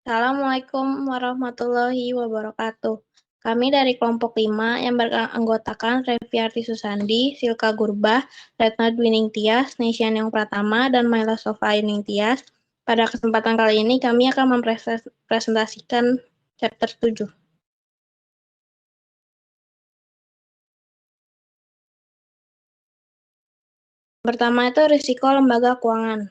Assalamualaikum warahmatullahi wabarakatuh. Kami dari kelompok 5 yang beranggotakan Reviarti Susandi, Silka Gurbah, Retna Dwi Ningtyas, Nesyan Yang Pratama, dan Maila Sofa Ningtyas. Pada kesempatan kali ini kami akan mempresentasikan chapter 7. Pertama itu risiko lembaga keuangan.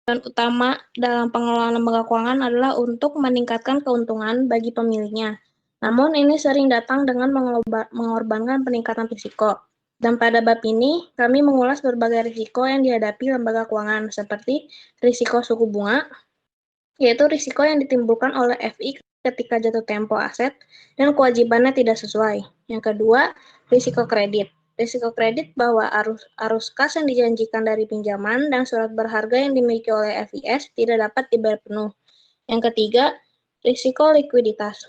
Tujuan utama dalam pengelolaan lembaga keuangan adalah untuk meningkatkan keuntungan bagi pemiliknya. Namun ini sering datang dengan mengorbankan peningkatan risiko. Dan pada bab ini, kami mengulas berbagai risiko yang dihadapi lembaga keuangan, seperti risiko suku bunga, yaitu risiko yang ditimbulkan oleh FI ketika jatuh tempo aset dan kewajibannya tidak sesuai. Yang kedua, risiko kredit. Risiko kredit bahwa arus kas yang dijanjikan dari pinjaman dan surat berharga yang dimiliki oleh FIS tidak dapat dibayar penuh. Yang ketiga, risiko likuiditas.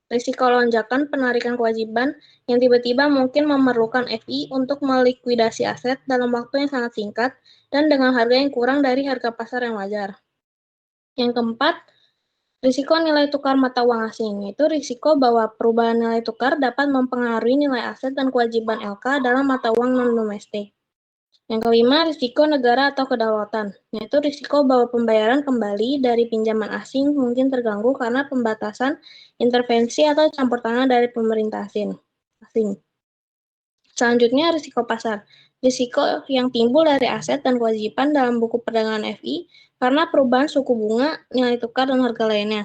Risiko lonjakan penarikan kewajiban yang tiba-tiba mungkin memerlukan FI untuk melikuidasi aset dalam waktu yang sangat singkat dan dengan harga yang kurang dari harga pasar yang wajar. Yang keempat, risiko nilai tukar mata uang asing, yaitu risiko bahwa perubahan nilai tukar dapat mempengaruhi nilai aset dan kewajiban LK dalam mata uang non-domestik. Yang kelima, risiko negara atau kedaulatan, yaitu risiko bahwa pembayaran kembali dari pinjaman asing mungkin terganggu karena pembatasan, intervensi, atau campur tangan dari pemerintah asing. Selanjutnya, risiko pasar. Risiko yang timbul dari aset dan kewajiban dalam buku perdagangan FI karena perubahan suku bunga, nilai tukar, dan harga lainnya.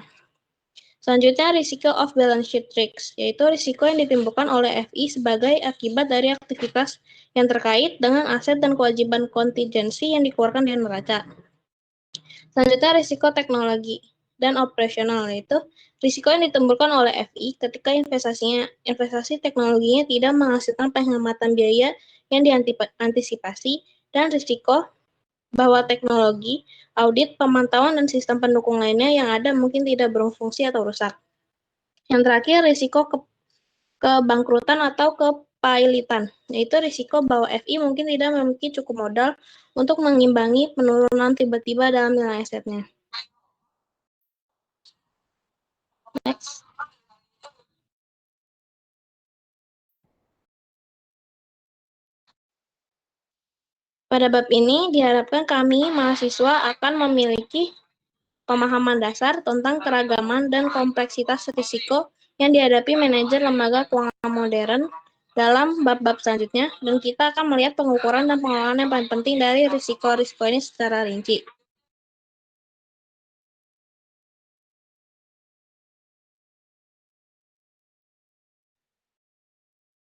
Selanjutnya, risiko off balance sheet risks, yaitu risiko yang ditimbulkan oleh FI sebagai akibat dari aktivitas yang terkait dengan aset dan kewajiban kontingensi yang dikeluarkan dengan neraca. Selanjutnya, risiko teknologi dan operasional, yaitu risiko yang ditimbulkan oleh FI ketika investasi teknologinya tidak menghasilkan penghematan biaya yang diantisipasi, dan risiko bahwa teknologi, audit, pemantauan, dan sistem pendukung lainnya yang ada mungkin tidak berfungsi atau rusak. Yang terakhir, risiko kebangkrutan atau kepailitan, yaitu risiko bahwa FI mungkin tidak memiliki cukup modal untuk mengimbangi penurunan tiba-tiba dalam nilai asetnya. Next. Pada bab ini diharapkan kami mahasiswa akan memiliki pemahaman dasar tentang keragaman dan kompleksitas risiko yang dihadapi manajer lembaga keuangan modern dalam bab-bab selanjutnya, dan kita akan melihat pengukuran dan pengelolaan yang paling penting dari risiko-risiko ini secara rinci.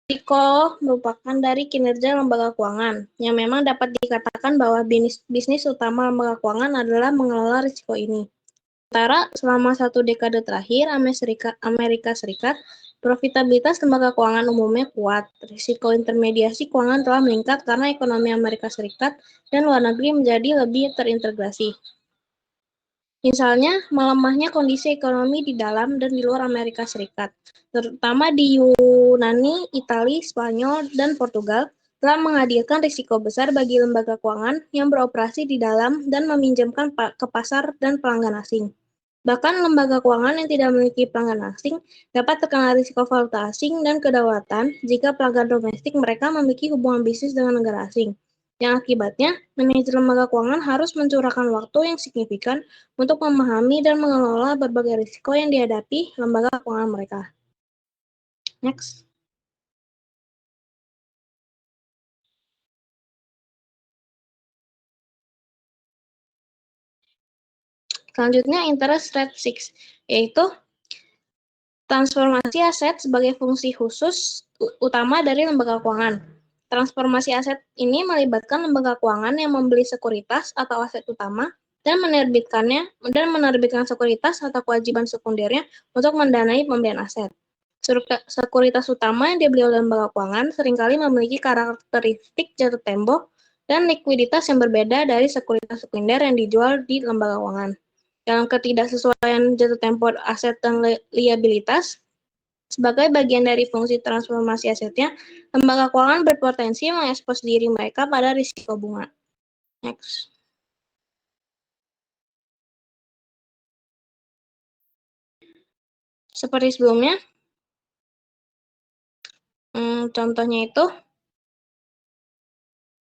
Risiko merupakan dari kinerja lembaga keuangan, yang memang dapat dikatakan bahwa bisnis utama lembaga keuangan adalah mengelola risiko ini. Sementara selama 1 dekade terakhir, Amerika Serikat, profitabilitas lembaga keuangan umumnya kuat. Risiko intermediasi keuangan telah meningkat karena ekonomi Amerika Serikat dan luar negeri menjadi lebih terintegrasi. Misalnya, melemahnya kondisi ekonomi di dalam dan di luar Amerika Serikat, terutama di Yunani, Italia, Spanyol, dan Portugal, telah menghadirkan risiko besar bagi lembaga keuangan yang beroperasi di dalam dan meminjamkan ke pasar dan pelanggan asing. Bahkan lembaga keuangan yang tidak memiliki pelanggan asing dapat terkena risiko valuta asing dan kedaulatan jika pelanggan domestik mereka memiliki hubungan bisnis dengan negara asing. Yang akibatnya, manajer lembaga keuangan harus mencurahkan waktu yang signifikan untuk memahami dan mengelola berbagai risiko yang dihadapi lembaga keuangan mereka. Next. Selanjutnya, interest rate 6, yaitu transformasi aset sebagai fungsi khusus utama dari lembaga keuangan. Transformasi aset ini melibatkan lembaga keuangan yang membeli sekuritas atau aset utama dan menerbitkan sekuritas atau kewajiban sekundernya untuk mendanai pembelian aset. Sekuritas utama yang dibeli oleh lembaga keuangan seringkali memiliki karakteristik jatuh tempo dan likuiditas yang berbeda dari sekuritas sekunder yang dijual di lembaga keuangan. Dalam ketidaksesuaian jatuh tempo aset dan liabilitas, sebagai bagian dari fungsi transformasi asetnya, lembaga keuangan berpotensi mengekspos diri mereka pada risiko bunga. Next. Seperti sebelumnya, contohnya itu,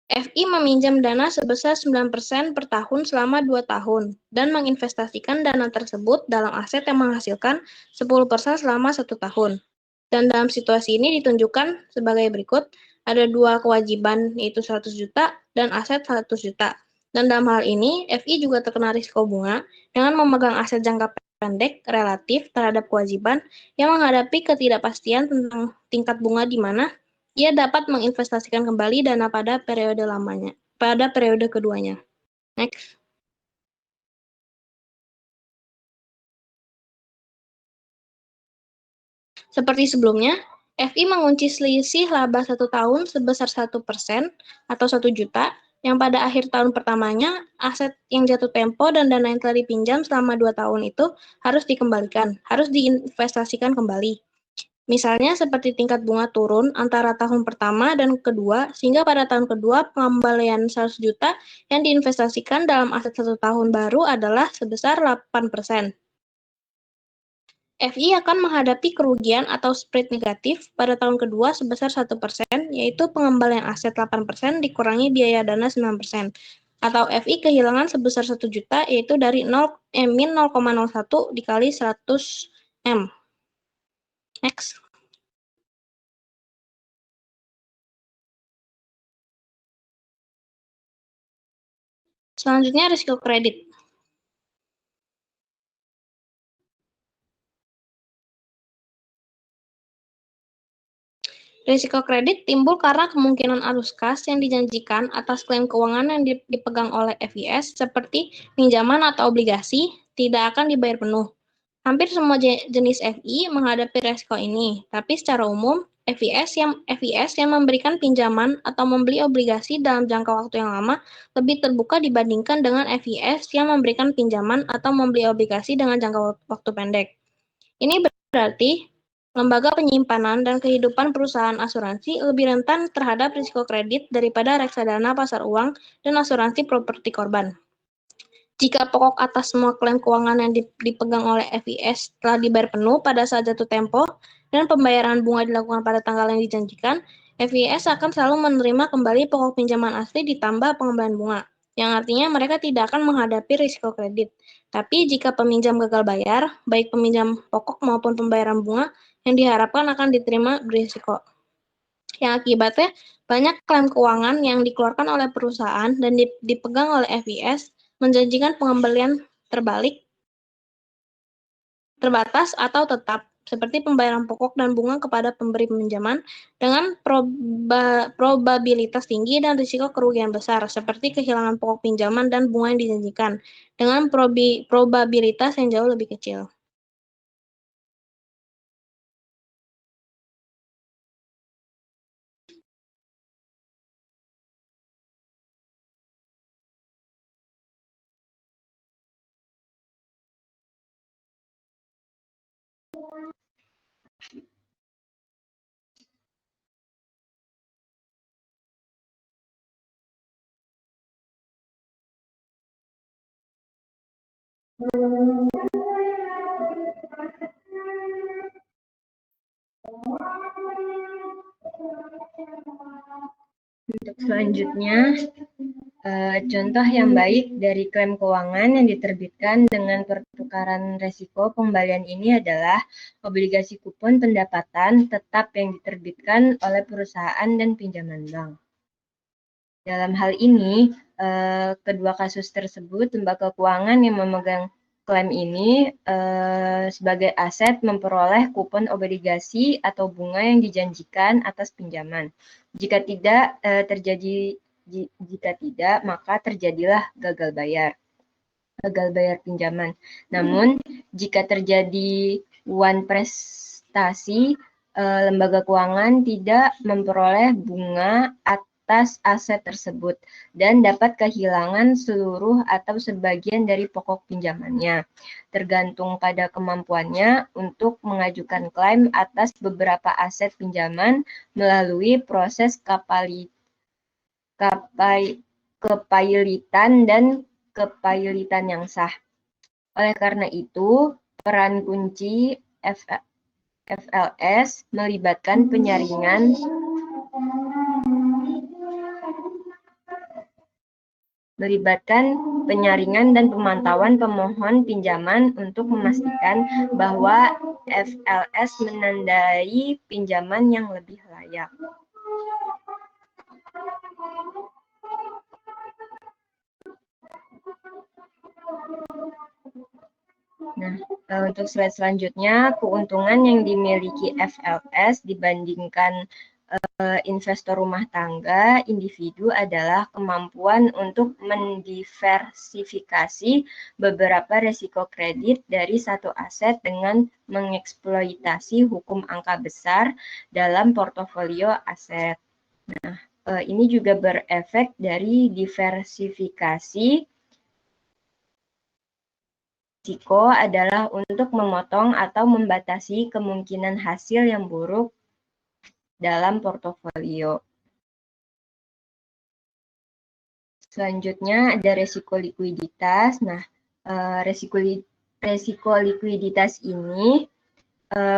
FI meminjam dana sebesar 9% per tahun selama 2 tahun dan menginvestasikan dana tersebut dalam aset yang menghasilkan 10% selama 1 tahun. Dan dalam situasi ini ditunjukkan sebagai berikut, ada 2 kewajiban yaitu 100 juta dan aset 100 juta. Dan dalam hal ini, FI juga terkena risiko bunga dengan memegang aset jangka pendek relatif terhadap kewajiban yang menghadapi ketidakpastian tentang tingkat bunga di mana ia dapat menginvestasikan kembali dana pada periode keduanya. Next. Seperti sebelumnya, FI mengunci selisih laba 1 tahun sebesar 1% atau 1 juta, yang pada akhir tahun pertamanya, aset yang jatuh tempo dan dana yang telah dipinjam selama 2 tahun itu harus dikembalikan, harus diinvestasikan kembali. Misalnya seperti tingkat bunga turun antara tahun pertama dan kedua, sehingga pada tahun kedua pengembalian 100 juta yang diinvestasikan dalam aset 1 tahun baru adalah sebesar 8%. FI akan menghadapi kerugian atau spread negatif pada tahun kedua sebesar 1%, yaitu pengembalian aset 8% dikurangi biaya dana 9%. Atau FI kehilangan sebesar 1 juta, yaitu dari min 0,01 dikali 100 M. Next. Selanjutnya risiko kredit. Risiko kredit timbul karena kemungkinan arus kas yang dijanjikan atas klaim keuangan yang dipegang oleh FIS seperti pinjaman atau obligasi tidak akan dibayar penuh. Hampir semua jenis FI menghadapi risiko ini, tapi secara umum FIS yang memberikan pinjaman atau membeli obligasi dalam jangka waktu yang lama lebih terbuka dibandingkan dengan FIS yang memberikan pinjaman atau membeli obligasi dengan jangka waktu pendek. Ini berarti lembaga penyimpanan dan kehidupan perusahaan asuransi lebih rentan terhadap risiko kredit daripada reksadana pasar uang dan asuransi properti korban. Jika pokok atas semua klaim keuangan yang dipegang oleh FIS telah dibayar penuh pada saat jatuh tempo dan pembayaran bunga dilakukan pada tanggal yang dijanjikan, FIS akan selalu menerima kembali pokok pinjaman asli ditambah pengembalian bunga, yang artinya mereka tidak akan menghadapi risiko kredit. Tapi jika peminjam gagal bayar, baik peminjam pokok maupun pembayaran bunga, yang diharapkan akan diterima berisiko. Yang akibatnya banyak klaim keuangan yang dikeluarkan oleh perusahaan dan dipegang oleh FIS menjanjikan pengembalian terbatas atau tetap, seperti pembayaran pokok dan bunga kepada pemberi pinjaman dengan probabilitas tinggi dan risiko kerugian besar, seperti kehilangan pokok pinjaman dan bunga yang dijanjikan, dengan probabilitas yang jauh lebih kecil. Untuk selanjutnya, contoh yang baik dari klaim keuangan yang diterbitkan dengan pertukaran resiko pengembalian ini adalah obligasi kupon pendapatan tetap yang diterbitkan oleh perusahaan dan pinjaman bank. Dalam hal ini, kedua kasus tersebut, lembaga keuangan yang memegang klaim ini sebagai aset memperoleh kupon obligasi atau bunga yang dijanjikan atas pinjaman. Jika tidak, maka terjadilah gagal bayar pinjaman. Namun, jika terjadi one prestasi, lembaga keuangan tidak memperoleh bunga atas aset tersebut dan dapat kehilangan seluruh atau sebagian dari pokok pinjamannya, tergantung pada kemampuannya untuk mengajukan klaim atas beberapa aset pinjaman melalui proses kepailitan dan kepailitan yang sah. Oleh karena itu, peran kunci FLS melibatkan penyaringan dan pemantauan pemohon pinjaman untuk memastikan bahwa FLS menandai pinjaman yang lebih layak. Nah, untuk slide selanjutnya, keuntungan yang dimiliki FLS dibandingkan investor rumah tangga individu adalah kemampuan untuk mendiversifikasi beberapa risiko kredit dari satu aset dengan mengeksploitasi hukum angka besar dalam portofolio aset. Nah, ini juga berefek dari diversifikasi risiko adalah untuk memotong atau membatasi kemungkinan hasil yang buruk dalam portofolio. Selanjutnya ada resiko likuiditas. Nah, resiko likuiditas ini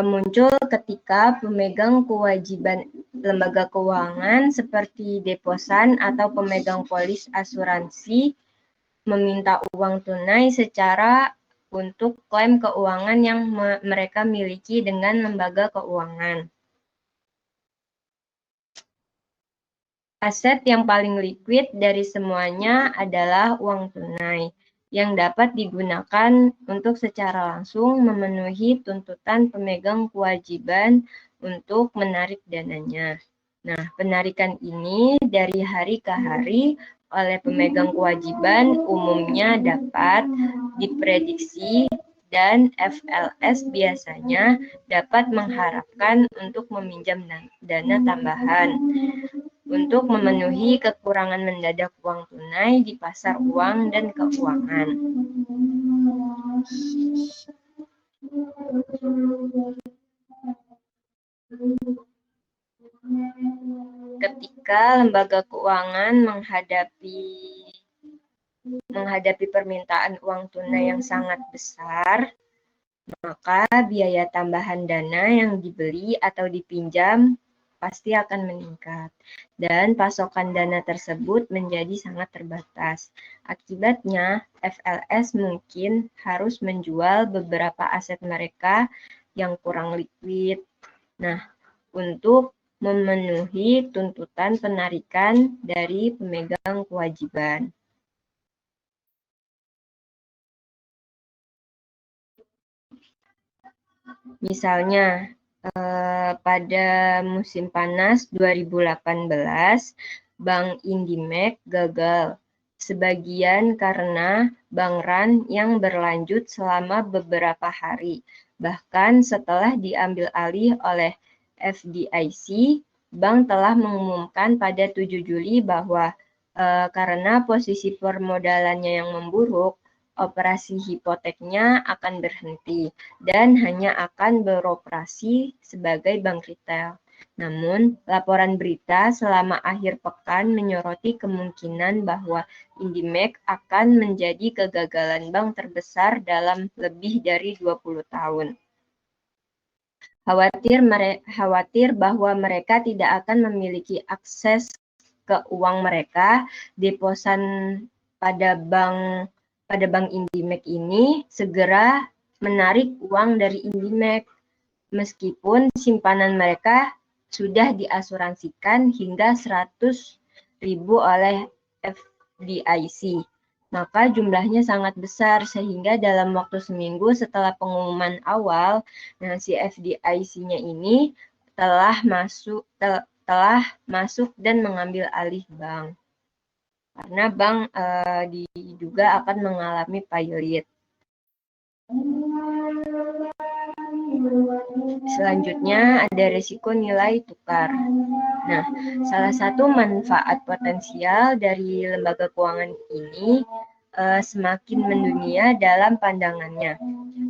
muncul ketika pemegang kewajiban lembaga keuangan seperti deposan atau pemegang polis asuransi meminta uang tunai secara untuk klaim keuangan yang mereka miliki dengan lembaga keuangan. Aset yang paling liquid dari semuanya adalah uang tunai, yang dapat digunakan untuk secara langsung memenuhi tuntutan pemegang kewajiban untuk menarik dananya. Nah, penarikan ini dari hari ke hari oleh pemegang kewajiban umumnya dapat diprediksi dan FLS biasanya dapat mengharapkan untuk meminjam dana tambahan untuk memenuhi kekurangan mendadak uang tunai di pasar uang dan keuangan. Ketika lembaga keuangan menghadapi permintaan uang tunai yang sangat besar, maka biaya tambahan dana yang dibeli atau dipinjam pasti akan meningkat, dan pasokan dana tersebut menjadi sangat terbatas. Akibatnya, FLS mungkin harus menjual beberapa aset mereka yang kurang liquid. Nah, untuk memenuhi tuntutan penarikan dari pemegang kewajiban. Misalnya, pada musim panas 2018, Bank Indimek gagal, sebagian karena bank run yang berlanjut selama beberapa hari. Bahkan setelah diambil alih oleh FDIC, bank telah mengumumkan pada 7 Juli bahwa karena posisi permodalannya yang memburuk, operasi hipoteknya akan berhenti dan hanya akan beroperasi sebagai bank retail. Namun, laporan berita selama akhir pekan menyoroti kemungkinan bahwa Indimek akan menjadi kegagalan bank terbesar dalam lebih dari 20 tahun. Khawatir bahwa mereka tidak akan memiliki akses ke uang mereka, deposan pada bank Indimek ini segera menarik uang dari Indimek, meskipun simpanan mereka sudah diasuransikan hingga 100.000 oleh FDIC. Maka jumlahnya sangat besar, sehingga dalam waktu seminggu setelah pengumuman awal, si FDIC-nya ini telah masuk dan mengambil alih bank. Karena bank diduga akan mengalami failit. Selanjutnya ada risiko nilai tukar. Nah, salah satu manfaat potensial dari lembaga keuangan ini semakin mendunia dalam pandangannya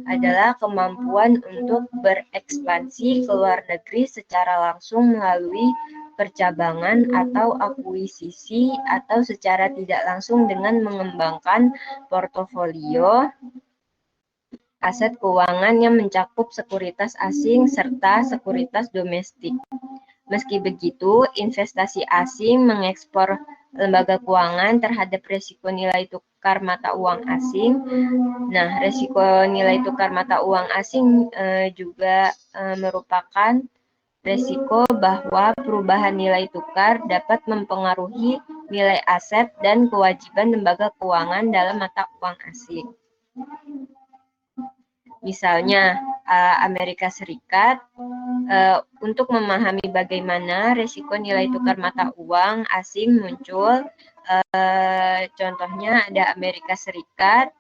adalah kemampuan untuk berekspansi ke luar negeri secara langsung melalui percabangan atau akuisisi atau secara tidak langsung dengan mengembangkan portofolio aset keuangan yang mencakup sekuritas asing serta sekuritas domestik. Meski begitu, investasi asing mengekspor lembaga keuangan terhadap risiko nilai tukar mata uang asing. Nah, risiko nilai tukar mata uang asing juga merupakan risiko bahwa perubahan nilai tukar dapat mempengaruhi nilai aset dan kewajiban lembaga keuangan dalam mata uang asing. Misalnya, Amerika Serikat, untuk memahami bagaimana risiko nilai tukar mata uang asing muncul, contohnya ada Amerika Serikat,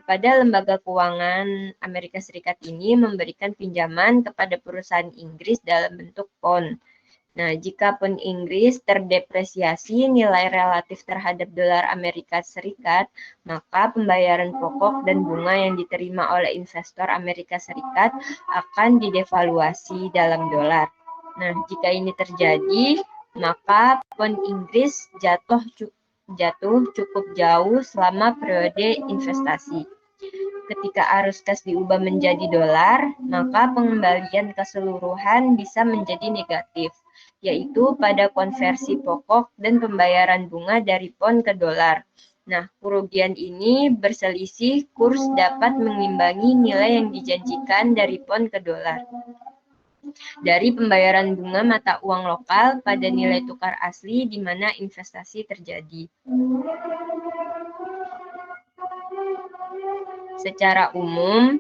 pada lembaga keuangan Amerika Serikat ini memberikan pinjaman kepada perusahaan Inggris dalam bentuk pound. Nah, jika pound Inggris terdepresiasi nilai relatif terhadap dolar Amerika Serikat, maka pembayaran pokok dan bunga yang diterima oleh investor Amerika Serikat akan didevaluasi dalam dolar. Nah, jika ini terjadi, maka pound Inggris jatuh cukup jauh selama periode investasi. Ketika arus kas diubah menjadi dolar, maka pengembalian keseluruhan bisa menjadi negatif, yaitu pada konversi pokok dan pembayaran bunga dari pound ke dolar. Nah, kerugian ini berselisih kurs dapat mengimbangi nilai yang dijanjikan dari pound ke dolar. Dari pembayaran bunga mata uang lokal pada nilai tukar asli di mana investasi terjadi. Secara umum,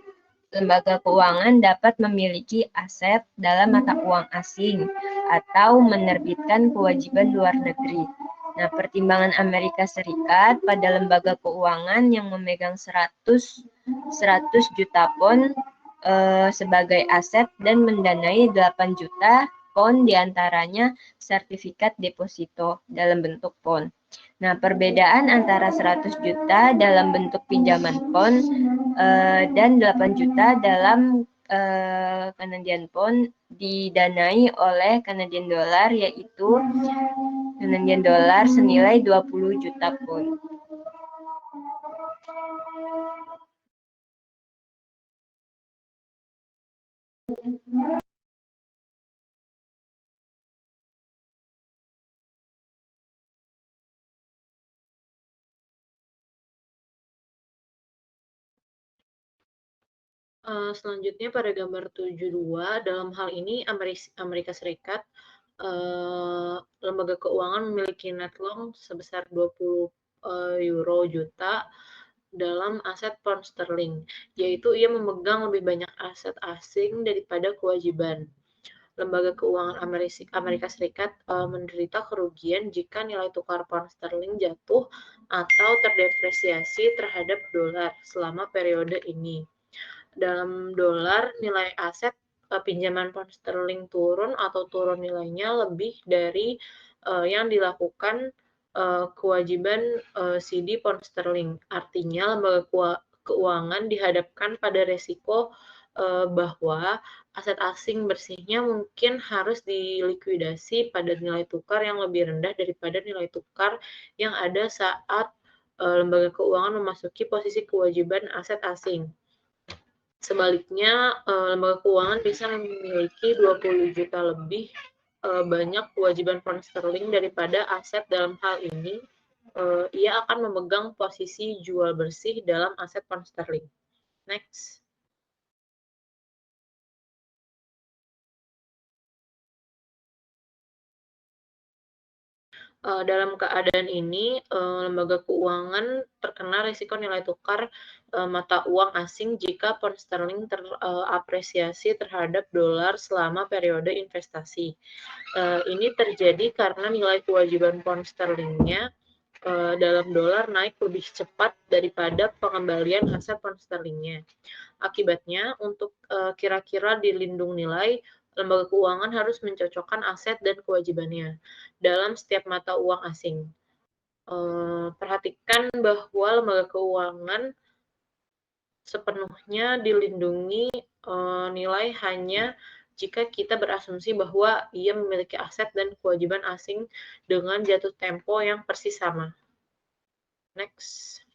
lembaga keuangan dapat memiliki aset dalam mata uang asing atau menerbitkan kewajiban luar negeri. Nah, pertimbangan Amerika Serikat pada lembaga keuangan yang memegang 100 juta pound sebagai aset dan mendanai 8 juta pound diantaranya sertifikat deposito dalam bentuk pound. Nah, perbedaan antara 100 juta dalam bentuk pinjaman pound dan 8 juta dalam Canadian pound didanai oleh Canadian dollar, yaitu Canadian dollar senilai 20 juta pound. Selanjutnya pada gambar 72, dalam hal ini Amerika Serikat, lembaga keuangan memiliki net long sebesar 20 euro juta dalam aset pound sterling, yaitu ia memegang lebih banyak aset asing daripada kewajiban. Lembaga keuangan Amerika Serikat menderita kerugian jika nilai tukar pound sterling jatuh atau terdepresiasi terhadap dolar selama periode ini. Dalam dolar, nilai aset pinjaman pound sterling turun atau turun nilainya lebih dari yang dilakukan kewajiban CD pound sterling. Artinya, lembaga keuangan dihadapkan pada resiko bahwa aset asing bersihnya mungkin harus dilikuidasi pada nilai tukar yang lebih rendah daripada nilai tukar yang ada saat lembaga keuangan memasuki posisi kewajiban aset asing. Sebaliknya, lembaga keuangan bisa memiliki 20 juta lebih banyak kewajiban pound sterling daripada aset. Dalam hal ini, ia akan memegang posisi jual bersih dalam aset pound sterling. Next. Dalam keadaan ini, lembaga keuangan terkena risiko nilai tukar mata uang asing jika pound sterling terapresiasi terhadap dolar selama periode investasi. Ini terjadi karena nilai kewajiban pound sterlingnya dalam dolar naik lebih cepat daripada pengembalian aset pound sterlingnya. Akibatnya, untuk kira-kira dilindung nilai, lembaga keuangan harus mencocokkan aset dan kewajibannya dalam setiap mata uang asing. Perhatikan bahwa lembaga keuangan sepenuhnya dilindungi nilai hanya jika kita berasumsi bahwa ia memiliki aset dan kewajiban asing dengan jatuh tempo yang persis sama. Next.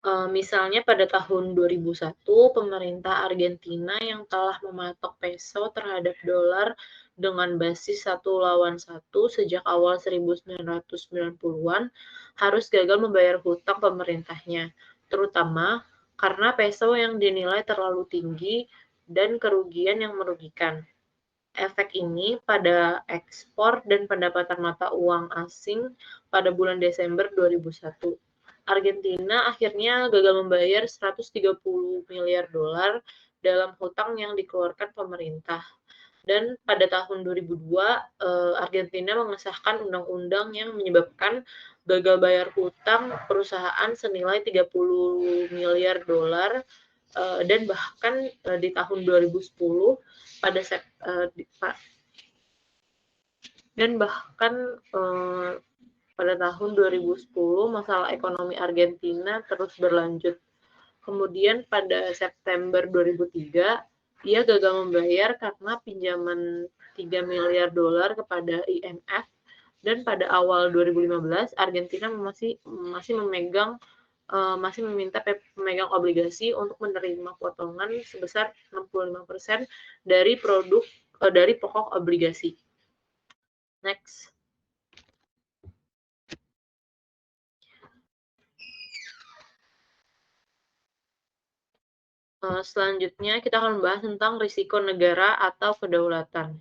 Misalnya pada tahun 2001, pemerintah Argentina yang telah mematok peso terhadap dolar dengan basis 1:1 sejak awal 1990-an harus gagal membayar hutang pemerintahnya, terutama karena peso yang dinilai terlalu tinggi dan kerugian yang merugikan. Efek ini pada ekspor dan pendapatan mata uang asing pada bulan Desember 2001. Argentina akhirnya gagal membayar 130 miliar dolar dalam hutang yang dikeluarkan pemerintah. Dan pada tahun 2002, Argentina mengesahkan undang-undang yang menyebabkan gagal bayar hutang perusahaan senilai 30 miliar dolar dan bahkan di tahun 2010 pada pada tahun 2010 masalah ekonomi Argentina terus berlanjut. Kemudian pada September 2003 ia gagal membayar karena pinjaman 3 miliar dolar kepada IMF, dan pada awal 2015 Argentina masih meminta pemegang obligasi untuk menerima potongan sebesar 65% dari pokok obligasi. Next. Selanjutnya kita akan membahas tentang risiko negara atau kedaulatan.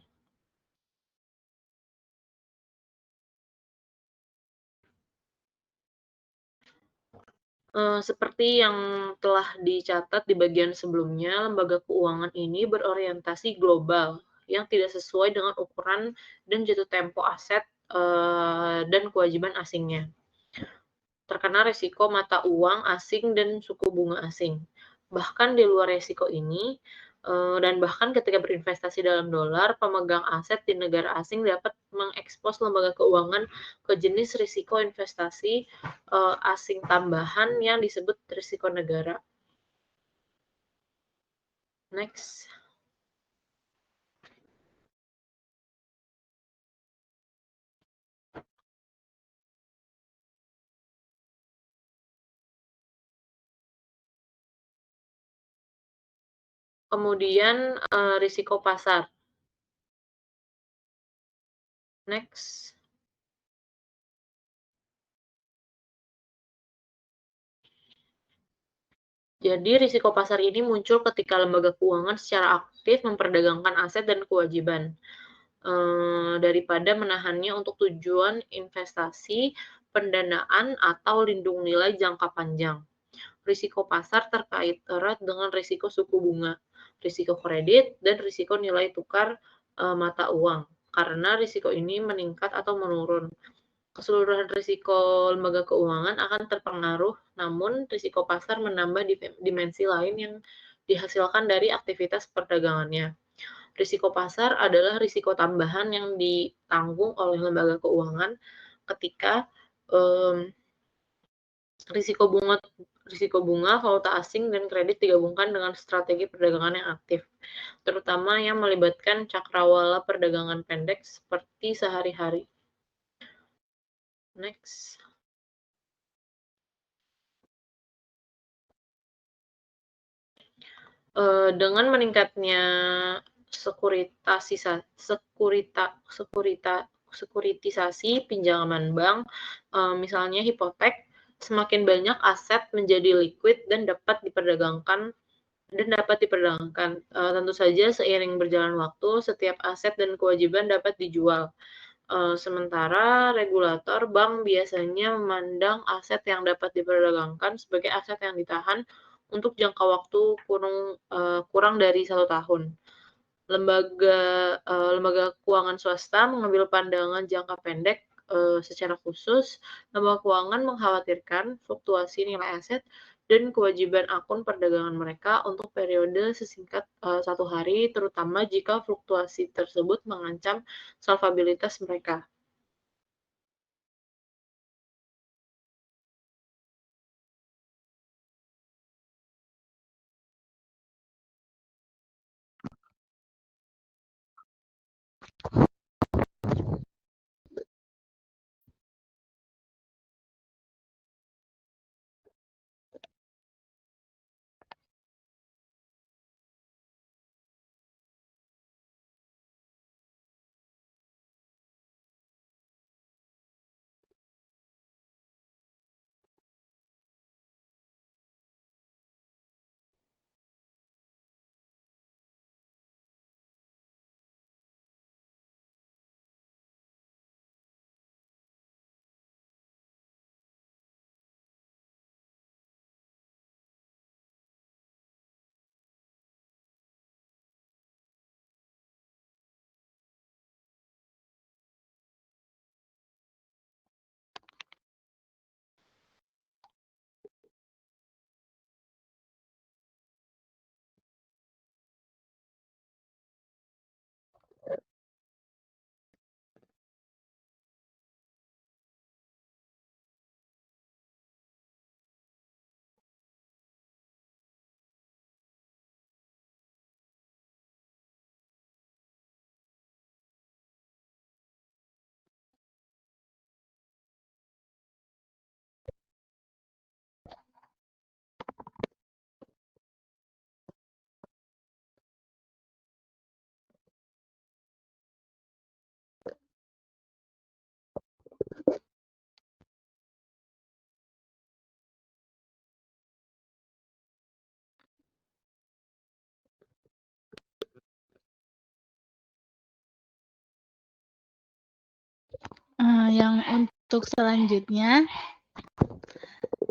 Seperti yang telah dicatat di bagian sebelumnya, lembaga keuangan ini berorientasi global yang tidak sesuai dengan ukuran dan jatuh tempo aset dan kewajiban asingnya. Terkena risiko mata uang asing dan suku bunga asing. Bahkan di luar risiko ini, dan bahkan ketika berinvestasi dalam dolar, pemegang aset di negara asing dapat mengekspos lembaga keuangan ke jenis risiko investasi asing tambahan yang disebut risiko negara. Next. Kemudian risiko pasar. Next. Jadi risiko pasar ini muncul ketika lembaga keuangan secara aktif memperdagangkan aset dan kewajiban daripada menahannya untuk tujuan investasi, pendanaan, atau lindung nilai jangka panjang. Risiko pasar terkait erat dengan risiko suku bunga, risiko kredit, dan risiko nilai tukar mata uang. Karena risiko ini meningkat atau menurun, keseluruhan risiko lembaga keuangan akan terpengaruh, namun risiko pasar menambah dimensi lain yang dihasilkan dari aktivitas perdagangannya. Risiko pasar adalah risiko tambahan yang ditanggung oleh lembaga keuangan ketika risiko bunga, valuta asing, dan kredit digabungkan dengan strategi perdagangan yang aktif, terutama yang melibatkan cakrawala perdagangan pendek seperti sehari-hari. Next. Dengan meningkatnya sekuritisasi pinjaman bank, misalnya hipotek, semakin banyak aset menjadi liquid dan dapat diperdagangkan. Tentu saja seiring berjalan waktu, setiap aset dan kewajiban dapat dijual. Sementara regulator bank biasanya memandang aset yang dapat diperdagangkan sebagai aset yang ditahan untuk jangka waktu kurang dari 1 tahun. Lembaga keuangan swasta mengambil pandangan jangka pendek. Secara khusus, lembaga keuangan mengkhawatirkan fluktuasi nilai aset dan kewajiban akun perdagangan mereka untuk periode sesingkat 1 hari, terutama jika fluktuasi tersebut mengancam solvabilitas mereka. Yang untuk selanjutnya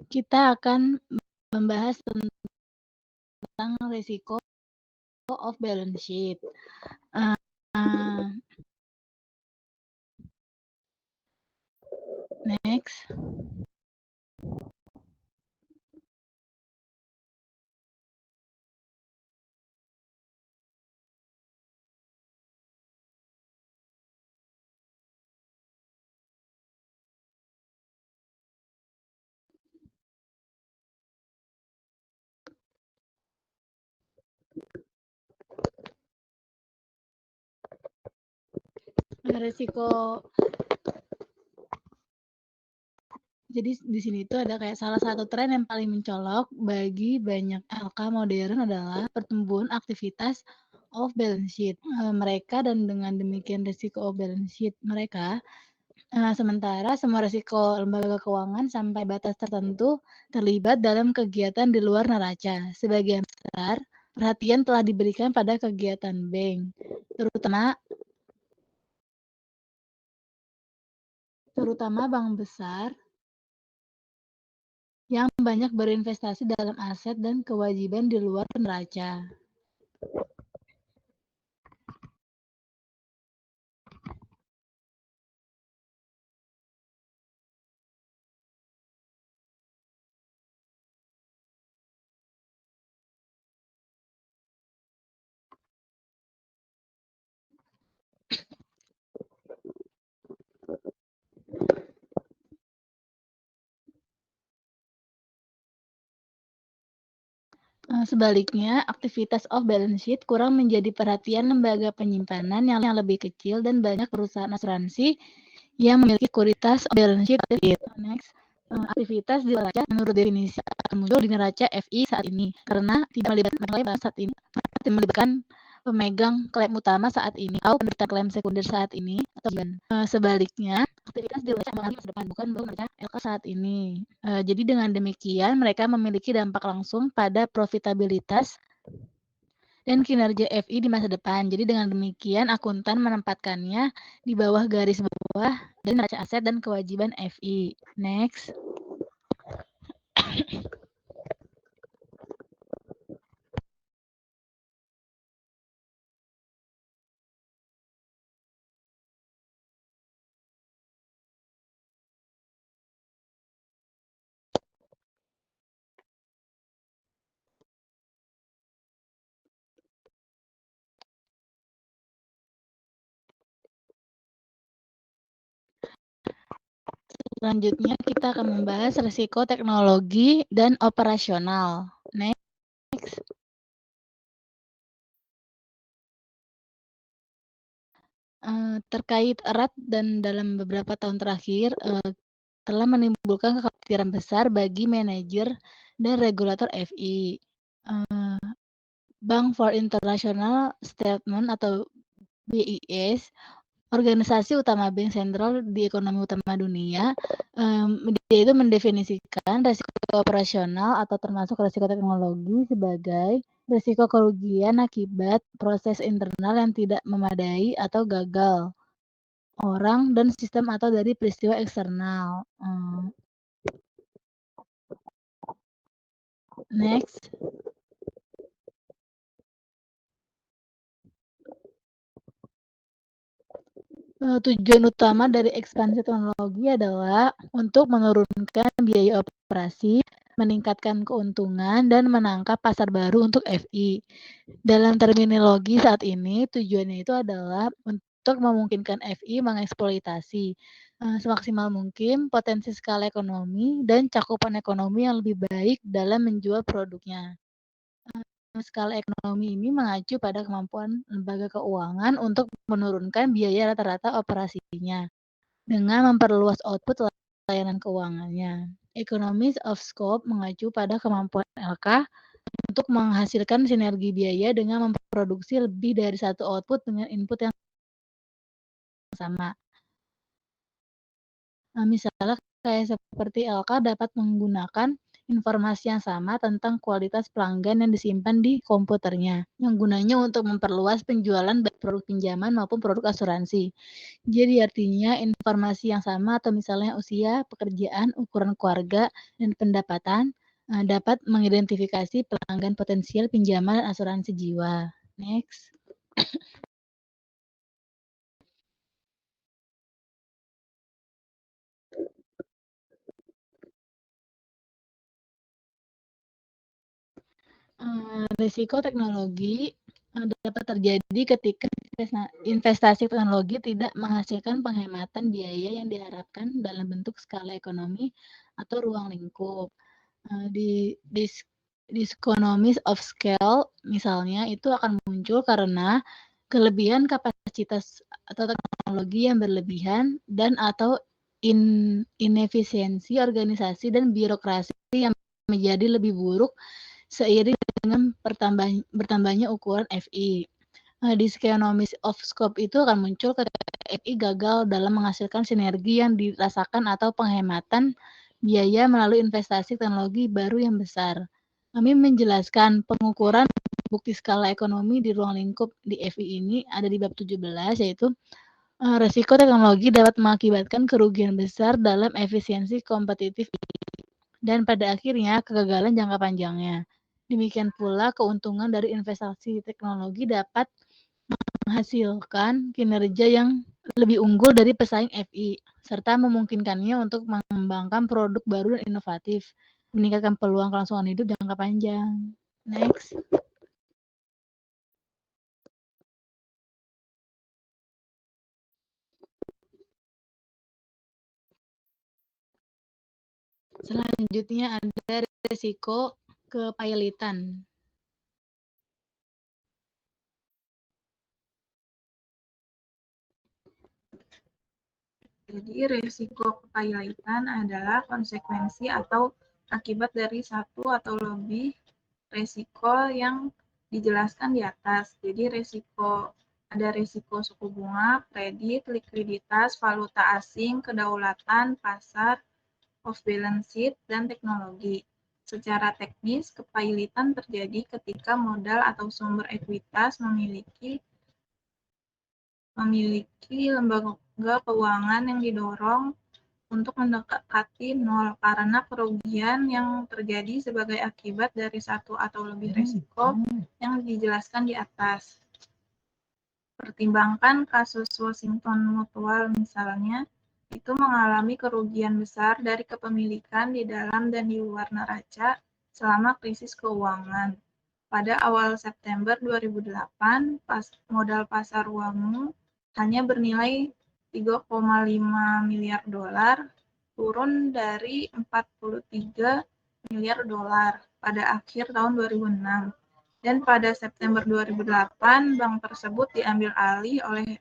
kita akan membahas tentang risiko off balance sheet. Next. Risiko. Jadi di sini tuh ada kayak salah satu tren yang paling mencolok bagi banyak LK modern adalah pertumbuhan aktivitas off balance sheet mereka, dan dengan demikian risiko off balance sheet mereka. Sementara semua risiko lembaga keuangan sampai batas tertentu terlibat dalam kegiatan di luar neraca. Sebagian besar perhatian telah diberikan pada kegiatan bank, terutama bank besar yang banyak berinvestasi dalam aset dan kewajiban di luar neraca. Sebaliknya, aktivitas off balance sheet kurang menjadi perhatian lembaga penyimpanan yang lebih kecil dan banyak perusahaan asuransi yang memiliki sekuritas off balance sheet. Next, aktivitas di neraca menurut definisi akan muncul di neraca FI saat ini karena tidak melibatkan pemegang klaim utama saat ini atau penderita klaim sekunder saat ini atau sebaliknya, aktivitas di neraca mengalami masa depan bukan neraca LK saat ini. Jadi dengan demikian mereka memiliki dampak langsung pada profitabilitas dan kinerja FI di masa depan. Jadi dengan demikian akuntan menempatkannya di bawah garis bawah dari neraca aset dan kewajiban FI. Next. Selanjutnya kita akan membahas risiko teknologi dan operasional. Next. Terkait erat dan dalam beberapa tahun terakhir telah menimbulkan kekhawatiran besar bagi manajer dan regulator FI. Bank for International Settlement atau BIS, organisasi utama bank sentral di ekonomi utama dunia, dia itu mendefinisikan risiko operasional atau termasuk risiko teknologi sebagai risiko kerugian akibat proses internal yang tidak memadai atau gagal orang dan sistem atau dari peristiwa eksternal. Next. Tujuan utama dari ekspansi teknologi adalah untuk menurunkan biaya operasi, meningkatkan keuntungan, dan menangkap pasar baru untuk FI. Dalam terminologi saat ini, tujuannya itu adalah untuk memungkinkan FI mengeksploitasi semaksimal mungkin potensi skala ekonomi dan cakupan ekonomi yang lebih baik dalam menjual produknya. Skala ekonomi ini mengacu pada kemampuan lembaga keuangan untuk menurunkan biaya rata-rata operasinya dengan memperluas output layanan keuangannya. Economies of scope mengacu pada kemampuan LK untuk menghasilkan sinergi biaya dengan memproduksi lebih dari satu output dengan input yang sama. Misalnya kayak seperti LK dapat menggunakan informasi yang sama tentang kualitas pelanggan yang disimpan di komputernya, yang gunanya untuk memperluas penjualan baik produk pinjaman maupun produk asuransi. Jadi artinya informasi yang sama atau misalnya usia, pekerjaan, ukuran keluarga, dan pendapatan dapat mengidentifikasi pelanggan potensial pinjaman asuransi jiwa. Next. Risiko teknologi dapat terjadi ketika investasi teknologi tidak menghasilkan penghematan biaya yang diharapkan dalam bentuk skala ekonomi atau ruang lingkup. Di diseconomies of scale misalnya itu akan muncul karena kelebihan kapasitas atau teknologi yang berlebihan dan atau inefisiensi organisasi dan birokrasi yang menjadi lebih buruk seiring dengan bertambahnya ukuran FI. Diseconomies of scope itu akan muncul ketika FI gagal dalam menghasilkan sinergi yang dirasakan atau penghematan biaya melalui investasi teknologi baru yang besar. Kami menjelaskan pengukuran bukti skala ekonomi di ruang lingkup di FI ini ada di bab 17, yaitu resiko teknologi dapat mengakibatkan kerugian besar dalam efisiensi kompetitif dan pada akhirnya kegagalan jangka panjangnya. Demikian pula keuntungan dari investasi teknologi dapat menghasilkan kinerja yang lebih unggul dari pesaing FI, serta memungkinkannya untuk mengembangkan produk baru dan inovatif, meningkatkan peluang kelangsungan hidup jangka panjang. Next. Selanjutnya ada risiko kepilitan. Jadi risiko kepilitan adalah konsekuensi atau akibat dari satu atau lebih risiko yang dijelaskan di atas. Jadi ada risiko suku bunga, kredit, likuiditas, valuta asing, kedaulatan, pasar, off balance sheet, dan teknologi. Secara teknis, kepilitan terjadi ketika modal atau sumber ekuitas memiliki lembaga keuangan yang didorong untuk mendekati nol karena kerugian yang terjadi sebagai akibat dari satu atau lebih risiko yang dijelaskan di atas. Pertimbangkan kasus Washington Mutual misalnya, itu mengalami kerugian besar dari kepemilikan di dalam dan di luar neraca selama krisis keuangan. Pada awal September 2008, modal pasar uang hanya bernilai 3,5 miliar dolar, turun dari 43 miliar dolar pada akhir tahun 2006. Dan pada September 2008, bank tersebut diambil alih oleh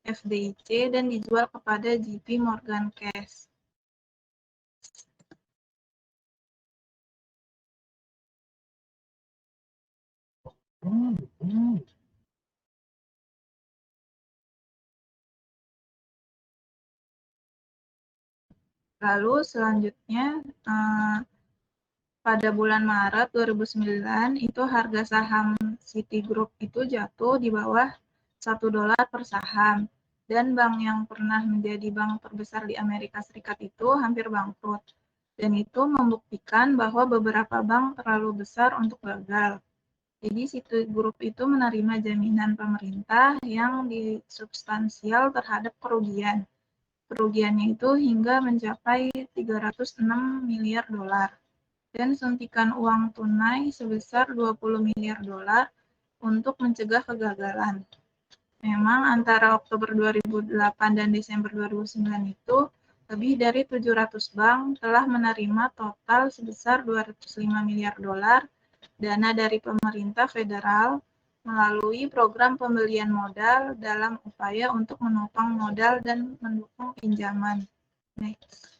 FDIC dan dijual kepada JP Morgan Chase. Lalu selanjutnya pada bulan Maret 2009 itu harga saham Citigroup itu jatuh di bawah $1 per saham dan bank yang pernah menjadi bank terbesar di Amerika Serikat itu hampir bangkrut. Dan itu membuktikan bahwa beberapa bank terlalu besar untuk gagal. Jadi Citigroup itu menerima jaminan pemerintah yang disubstansial terhadap kerugian. Kerugiannya itu hingga mencapai 306 miliar dolar dan suntikan uang tunai sebesar 20 miliar dolar untuk mencegah kegagalan. Memang antara Oktober 2008 dan Desember 2009 itu lebih dari 700 bank telah menerima total sebesar 205 miliar dolar dana dari pemerintah federal melalui program pembelian modal dalam upaya untuk menopang modal dan mendukung pinjaman. Next.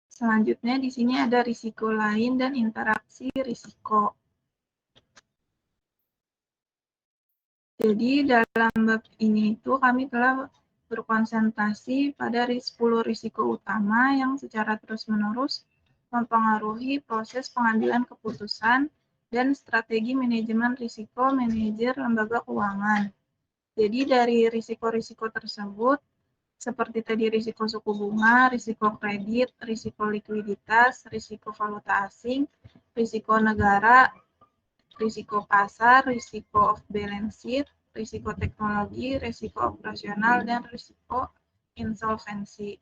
Selanjutnya di sini ada risiko lain dan interaksi risiko. Jadi dalam bab ini itu kami telah berkonsentrasi pada 10 risiko utama yang secara terus-menerus mempengaruhi proses pengambilan keputusan dan strategi manajemen risiko manajer lembaga keuangan. Jadi dari risiko-risiko tersebut, seperti tadi risiko suku bunga, risiko kredit, risiko likuiditas, risiko valuta asing, risiko negara, risiko pasar, risiko off balance sheet, risiko teknologi, risiko operasional, dan risiko insolvensi.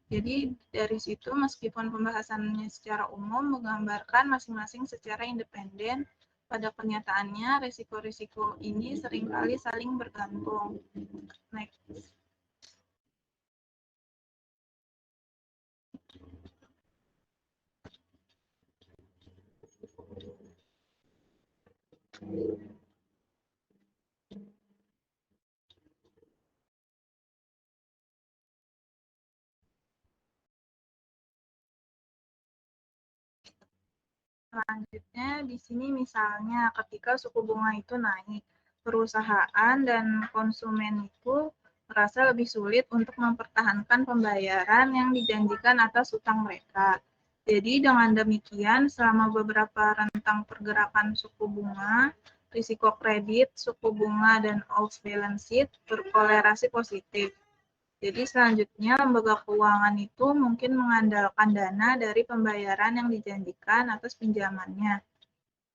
Jadi dari situ meskipun pembahasannya secara umum menggambarkan masing-masing secara independen, pada kenyataannya risiko-risiko ini seringkali saling bergantung. Next. Selanjutnya di sini misalnya ketika suku bunga itu naik, perusahaan dan konsumen itu merasa lebih sulit untuk mempertahankan pembayaran yang dijanjikan atas utang mereka. Jadi dengan demikian selama beberapa rentang pergerakan suku bunga, risiko kredit, suku bunga, dan off balance sheet berkolerasi positif. Jadi selanjutnya lembaga keuangan itu mungkin mengandalkan dana dari pembayaran yang dijanjikan atas pinjamannya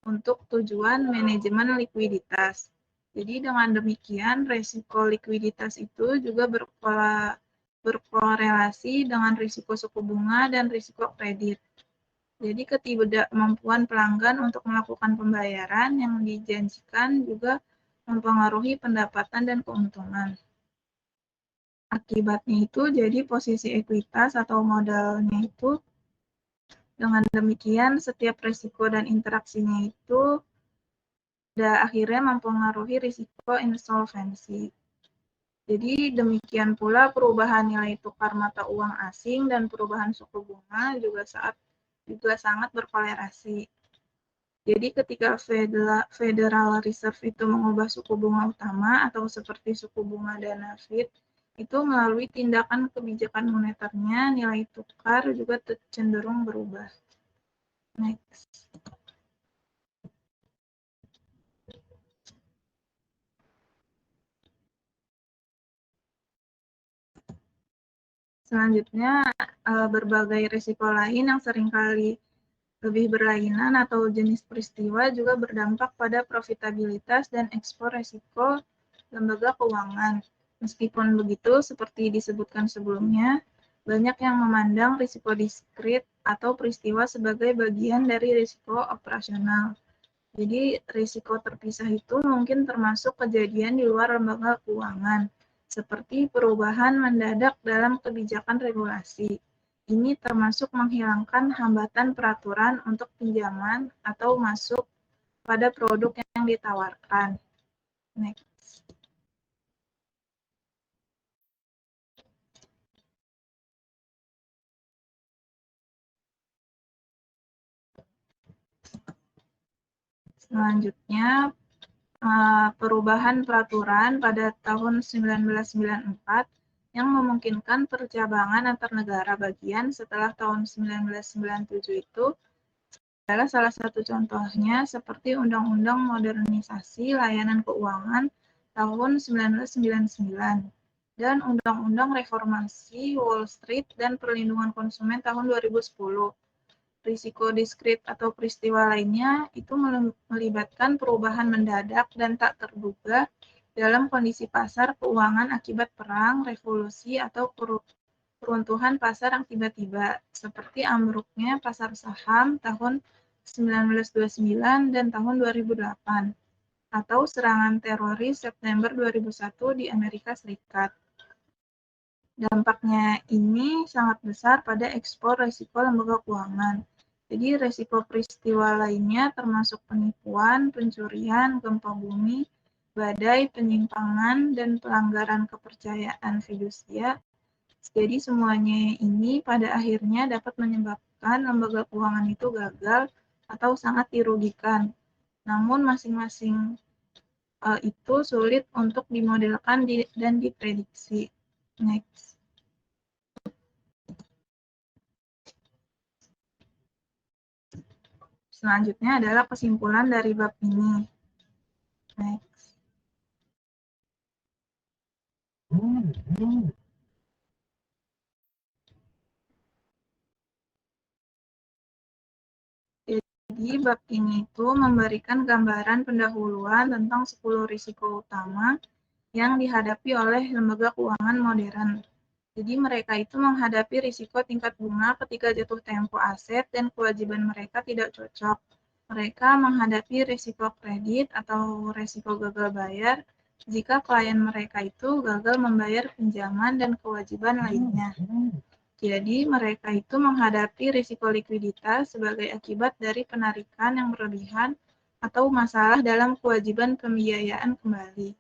untuk tujuan manajemen likuiditas. Jadi dengan demikian risiko likuiditas itu juga berkorelasi dengan risiko suku bunga dan risiko kredit. Jadi ketidakmampuan pelanggan untuk melakukan pembayaran yang dijanjikan juga mempengaruhi pendapatan dan keuntungan. Akibatnya itu jadi posisi ekuitas atau modalnya itu dengan demikian setiap risiko dan interaksinya itu akhirnya mempengaruhi risiko insolvensi. Jadi demikian pula perubahan nilai tukar mata uang asing dan perubahan suku bunga juga sangat berkolerasi. Jadi ketika Federal Reserve itu mengubah suku bunga utama atau seperti suku bunga dana Fed, itu melalui tindakan kebijakan moneternya, nilai tukar juga cenderung berubah. Next. Selanjutnya, berbagai risiko lain yang seringkali lebih berlainan atau jenis peristiwa juga berdampak pada profitabilitas dan ekspor risiko lembaga keuangan. Meskipun begitu, seperti disebutkan sebelumnya, banyak yang memandang risiko diskrit atau peristiwa sebagai bagian dari risiko operasional. Jadi, risiko terpisah itu mungkin termasuk kejadian di luar lembaga keuangan, seperti perubahan mendadak dalam kebijakan regulasi. Ini termasuk menghilangkan hambatan peraturan untuk pinjaman atau masuk pada produk yang ditawarkan. Next. Selanjutnya, perubahan peraturan pada tahun 1994 yang memungkinkan percabangan antar negara bagian setelah tahun 1997 itu adalah salah satu contohnya seperti Undang-Undang Modernisasi Layanan Keuangan tahun 1999 dan Undang-Undang Reformasi Wall Street dan Perlindungan Konsumen tahun 2010. Risiko diskrit atau peristiwa lainnya itu melibatkan perubahan mendadak dan tak terduga dalam kondisi pasar keuangan akibat perang, revolusi, atau peruntuhan pasar yang tiba-tiba, seperti ambruknya pasar saham tahun 1929 dan tahun 2008, atau serangan teroris September 2001 di Amerika Serikat. Dampaknya ini sangat besar pada ekspor risiko lembaga keuangan. Jadi risiko peristiwa lainnya termasuk penipuan, pencurian, gempa bumi, badai, penyimpangan, dan pelanggaran kepercayaan fidusia. Jadi semuanya ini pada akhirnya dapat menyebabkan lembaga keuangan itu gagal atau sangat dirugikan. Namun masing-masing itu sulit untuk dimodelkan dan diprediksi. Next. Selanjutnya adalah kesimpulan dari bab ini. Next. Jadi, bab ini itu memberikan gambaran pendahuluan tentang 10 risiko utama yang dihadapi oleh lembaga keuangan modern. Jadi mereka itu menghadapi risiko tingkat bunga ketika jatuh tempo aset dan kewajiban mereka tidak cocok. Mereka menghadapi risiko kredit atau risiko gagal bayar jika klien mereka itu gagal membayar pinjaman dan kewajiban lainnya. Jadi mereka itu menghadapi risiko likuiditas sebagai akibat dari penarikan yang berlebihan atau masalah dalam kewajiban pembiayaan kembali.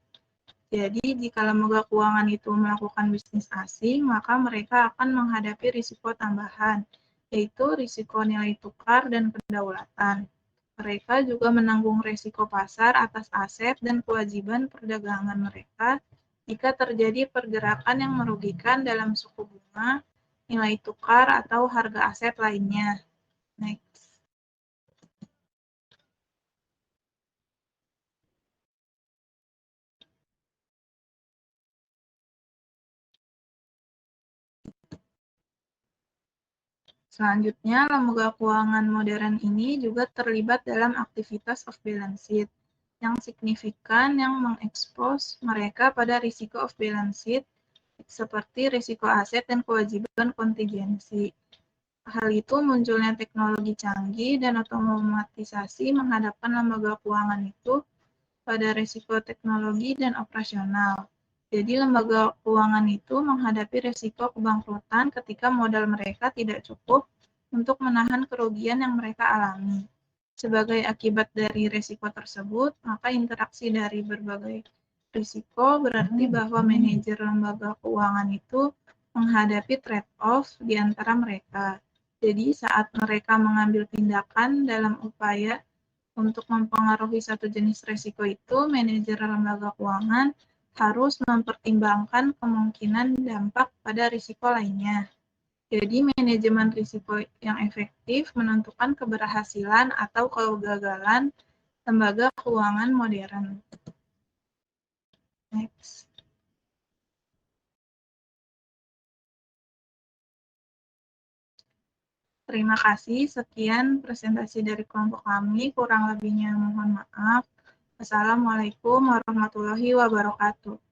Jadi, jika lembaga keuangan itu melakukan bisnis asing, maka mereka akan menghadapi risiko tambahan, yaitu risiko nilai tukar dan kedaulatan. Mereka juga menanggung risiko pasar atas aset dan kewajiban perdagangan mereka jika terjadi pergerakan yang merugikan dalam suku bunga, nilai tukar, atau harga aset lainnya. Next. Selanjutnya, lembaga keuangan modern ini juga terlibat dalam aktivitas off-balance sheet yang signifikan yang mengekspos mereka pada risiko off-balance sheet seperti risiko aset dan kewajiban kontingensi. Hal itu munculnya teknologi canggih dan otomatisasi menghadapkan lembaga keuangan itu pada risiko teknologi dan operasional. Jadi lembaga keuangan itu menghadapi risiko kebangkrutan ketika modal mereka tidak cukup untuk menahan kerugian yang mereka alami. Sebagai akibat dari risiko tersebut, maka interaksi dari berbagai risiko berarti bahwa manajer lembaga keuangan itu menghadapi trade-off di antara mereka. Jadi saat mereka mengambil tindakan dalam upaya untuk mempengaruhi satu jenis risiko itu, manajer lembaga keuangan harus mempertimbangkan kemungkinan dampak pada risiko lainnya. Jadi, manajemen risiko yang efektif menentukan keberhasilan atau kegagalan lembaga keuangan modern. Next. Terima kasih. Sekian presentasi dari kelompok kami. Kurang lebihnya mohon maaf. Wassalamualaikum warahmatullahi wabarakatuh.